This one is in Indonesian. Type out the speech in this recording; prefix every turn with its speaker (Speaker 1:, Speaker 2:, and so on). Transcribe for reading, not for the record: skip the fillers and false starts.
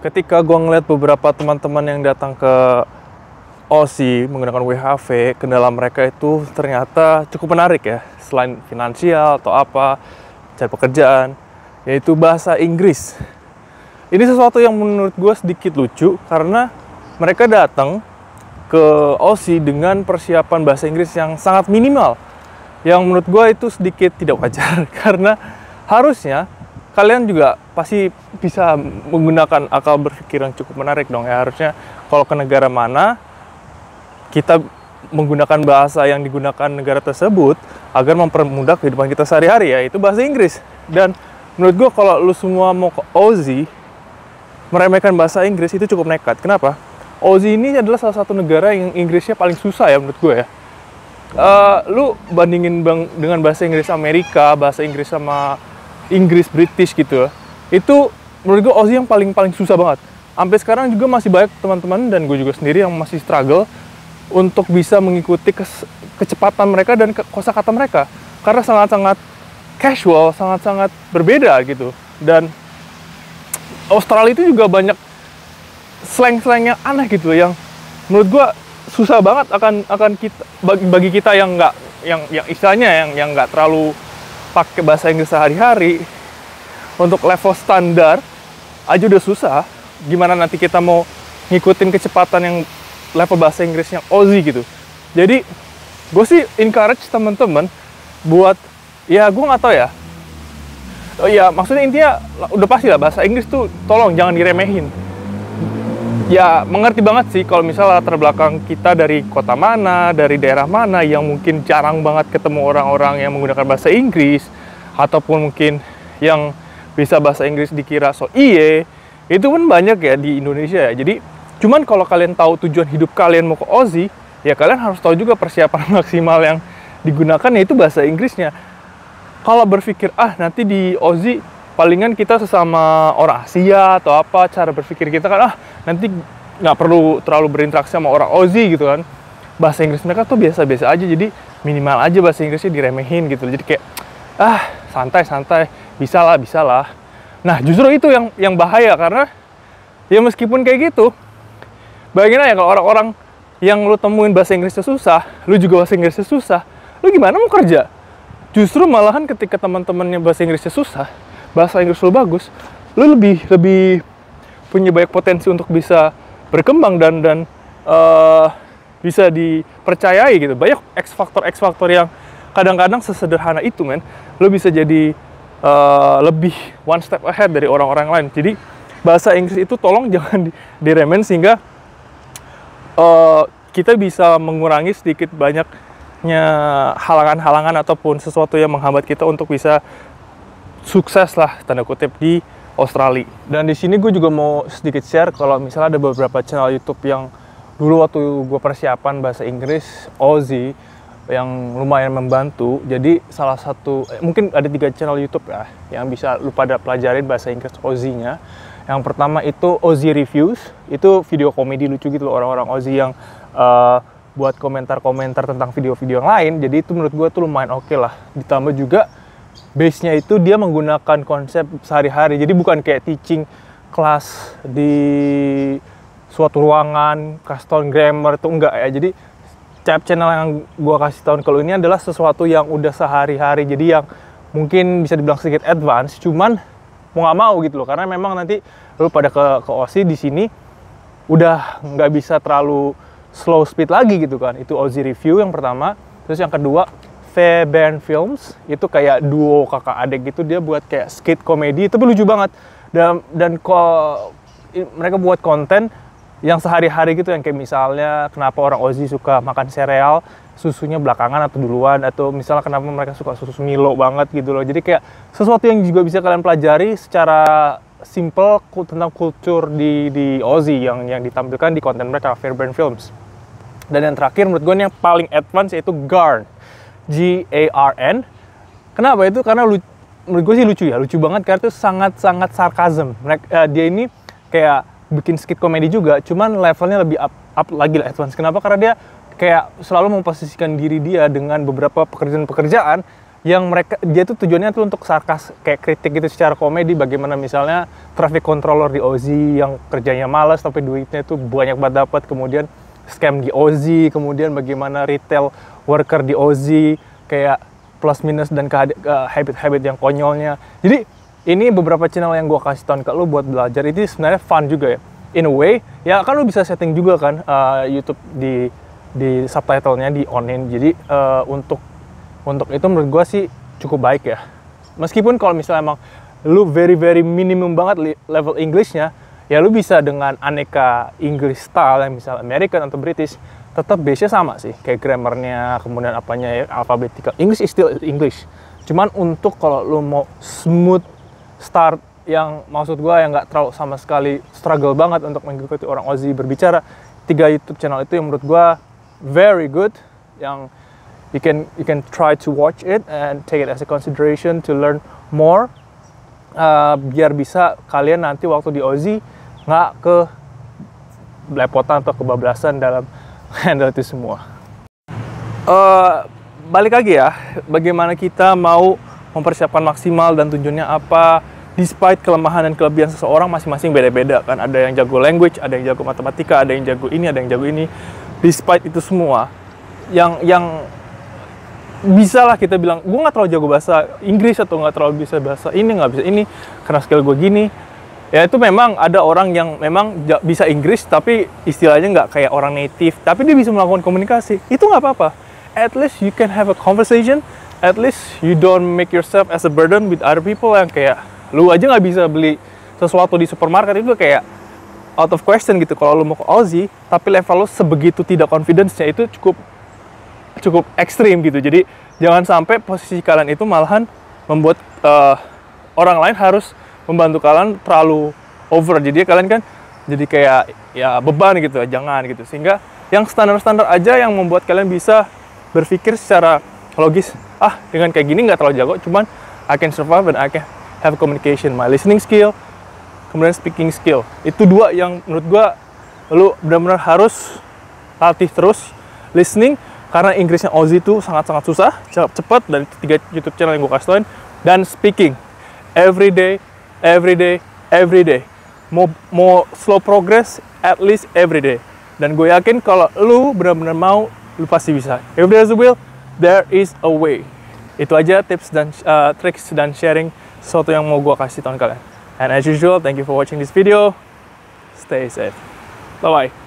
Speaker 1: ketika gue ngeliat beberapa teman-teman yang datang ke OSI menggunakan WHV, kendala mereka itu ternyata cukup menarik ya. Selain finansial atau apa, cari pekerjaan, yaitu bahasa Inggris. Ini sesuatu yang menurut gue sedikit lucu, karena mereka datang ke OSI dengan persiapan bahasa Inggris yang sangat minimal. Yang menurut gue itu sedikit tidak wajar, karena harusnya kalian juga pasti bisa menggunakan akal berpikir yang cukup menarik dong ya. Harusnya kalau ke negara mana, kita menggunakan bahasa yang digunakan negara tersebut agar mempermudah kehidupan kita sehari-hari, yaitu bahasa Inggris. Dan menurut gue kalau lu semua mau ke OSI meremehkan bahasa Inggris itu cukup nekat. Kenapa? OSI ini adalah salah satu negara yang Inggrisnya paling susah ya menurut gue ya. Lu bandingin dengan bahasa Inggris Amerika, bahasa Inggris sama Inggris British gitu, itu menurut gue OSI yang paling susah banget. Sampai sekarang juga masih banyak teman-teman dan gue juga sendiri yang masih struggle untuk bisa mengikuti kecepatan mereka dan kosakata mereka, karena sangat-sangat casual, sangat-sangat berbeda gitu. Dan Australia itu juga banyak slang-slang yang aneh gitu, yang menurut gue susah banget akan kita bagi kita yang nggak yang istilahnya yang nggak terlalu pakai bahasa Inggris sehari-hari. Untuk level standar aja udah susah, gimana nanti kita mau ngikutin kecepatan yang level bahasa Inggris yang Aussie gitu. Jadi gue sih encourage teman-teman buat, ya gue nggak tahu ya. Oh ya, maksudnya intinya udah pasti lah bahasa Inggris tuh tolong jangan diremehin. Ya mengerti banget sih kalau misalnya latar belakang kita dari kota mana, dari daerah mana yang mungkin jarang banget ketemu orang-orang yang menggunakan bahasa Inggris, ataupun mungkin yang bisa bahasa Inggris dikira so iye, itu pun banyak ya di Indonesia ya. Jadi cuman kalau kalian tahu tujuan hidup kalian mau ke Aussie, ya kalian harus tahu juga persiapan maksimal yang digunakan, yaitu bahasa Inggrisnya. Kalau berpikir, nanti di Aussie palingan kita sesama orang Asia atau apa, cara berpikir kita kan, nanti nggak perlu terlalu berinteraksi sama orang Aussie gitu kan. Bahasa Inggris mereka tuh biasa-biasa aja, jadi minimal aja bahasa Inggrisnya diremehin gitu. Jadi kayak, santai-santai, bisa lah. Nah justru itu yang bahaya, karena ya meskipun kayak gitu, bayangin aja kalau orang-orang yang lu temuin bahasa Inggrisnya susah, lu juga bahasa Inggrisnya susah, lu gimana mau kerja? Justru malahan ketika teman-temannya bahasa Inggrisnya susah, bahasa Inggris lu bagus, lu lebih punya banyak potensi untuk bisa berkembang dan bisa dipercayai gitu. Banyak X faktor yang kadang-kadang sesederhana itu, men. Lu bisa jadi lebih one step ahead dari orang-orang lain. Jadi bahasa Inggris itu tolong jangan diremen, sehingga kita bisa mengurangi sedikit banyaknya halangan-halangan ataupun sesuatu yang menghambat kita untuk bisa sukses lah tanda kutip di Australia. Dan di sini gue juga mau sedikit share kalau misalnya ada beberapa channel YouTube yang dulu waktu gue persiapan bahasa Inggris Aussie yang lumayan membantu. Jadi salah satu, mungkin ada 3 channel YouTube ya yang bisa lu pada pelajarin bahasa Inggris Aussie-nya. Yang pertama itu Aussie Reviews, itu video komedi lucu gitu loh, orang-orang Aussie yang buat komentar-komentar tentang video-video yang lain. Jadi itu menurut gue tuh lumayan oke lah. Ditambah juga base-nya itu dia menggunakan konsep sehari-hari. Jadi bukan kayak teaching kelas di suatu ruangan, custom grammar, itu enggak ya. Jadi channel yang gue kasih tahun kalau ini adalah sesuatu yang udah sehari-hari. Jadi yang mungkin bisa dibilang sedikit advance, cuman mau nggak mau gitu loh. Karena memang nanti lu pada ke OSI di sini udah nggak bisa terlalu slow speed lagi gitu kan. Itu Aussie Review yang pertama. Terus yang kedua, Fairbairn Films, itu kayak duo kakak adik gitu, dia buat kayak skit komedi, tapi lucu banget. Dan mereka buat konten yang sehari-hari gitu, yang kayak misalnya kenapa orang Aussie suka makan sereal, susunya belakangan atau duluan, atau misalnya kenapa mereka suka susu Milo banget gitu loh. Jadi kayak sesuatu yang juga bisa kalian pelajari secara simple tentang kultur di Aussie yang ditampilkan di konten mereka, Fairbairn Films. Dan yang terakhir menurut gue yang paling advance yaitu Garn, Garn. Kenapa itu? Karena menurut gue sih lucu banget, karena itu sangat sarkasm. Dia ini kayak bikin skit komedi juga, cuman levelnya lebih up lagi lah, advance. Kenapa? Karena dia kayak selalu memposisikan diri dia dengan beberapa pekerjaan-pekerjaan yang dia tuh tujuannya tuh untuk sarkas, kayak kritik gitu secara komedi, bagaimana misalnya traffic controller di Aussie yang kerjanya malas tapi duitnya tuh banyak banget dapat, kemudian scam di Aussie, kemudian bagaimana retail worker di Aussie kayak plus minus dan habit-habit yang konyolnya. Jadi ini beberapa channel yang gue kasih tahun ke lu buat belajar. Itu sebenarnya fun juga ya, in a way. Ya kan lu bisa setting juga kan YouTube di subtitlenya di onin. Jadi untuk itu menurut gue sih cukup baik ya. Meskipun kalau misalnya emang lu very minimum banget level Englishnya, ya lu bisa dengan aneka English style yang misalnya American atau British, tetap base-nya sama sih, kayak grammarnya, kemudian apanya ya, alphabetical. English is still English. Cuman untuk kalau lu mau smooth start, yang maksud gue yang nggak terlalu sama sekali struggle banget untuk mengikuti orang Aussie berbicara, 3 YouTube channel itu yang menurut gue very good, yang you can try to watch it and take it as a consideration to learn more, biar bisa kalian nanti waktu di Aussie nggak ke belepotan atau kebablasan dalam handle itu semua. Balik lagi ya, bagaimana kita mau mempersiapkan maksimal dan tujuannya apa, despite kelemahan dan kelebihan seseorang masing-masing beda-beda kan. Ada yang jago language, ada yang jago matematika, ada yang jago ini, ada yang jago ini. Despite itu semua, yang bisa lah kita bilang, gue nggak terlalu jago bahasa Inggris atau nggak terlalu bisa bahasa ini, nggak bisa ini, karena skill gue gini. Ya itu memang ada orang yang memang bisa Inggris, tapi istilahnya nggak kayak orang native, tapi dia bisa melakukan komunikasi. Itu nggak apa-apa. At least you can have a conversation. At least you don't make yourself as a burden with other people yang kayak lu aja nggak bisa beli sesuatu di supermarket, itu kayak out of question gitu kalau lu mau ke Aussie, tapi level lu sebegitu tidak confidence-nya, itu cukup ekstrim gitu. Jadi jangan sampai posisi kalian itu malahan membuat orang lain harus membantu kalian terlalu over. Jadi kalian kan jadi kayak ya beban gitu, jangan gitu. Sehingga yang standar-standar aja yang membuat kalian bisa berpikir secara logis, dengan kayak gini nggak terlalu jago, cuman I can survive and I can have communication, my listening skill, kemudian speaking skill. Itu 2 yang menurut gua lu benar-benar harus latih terus. Listening, karena Inggrisnya Aussie itu sangat-sangat susah, cepat dari 3 YouTube channel yang gua kasih tauin. Dan speaking, every day. Mau slow progress, at least every day. Dan gue yakin kalau lu benar-benar mau, lu pasti bisa. If there's a will, there is a way. Itu aja tips dan tricks dan sharing sesuatu yang mau gue kasih tahun kalian. And as usual, thank you for watching this video. Stay safe. Bye-bye.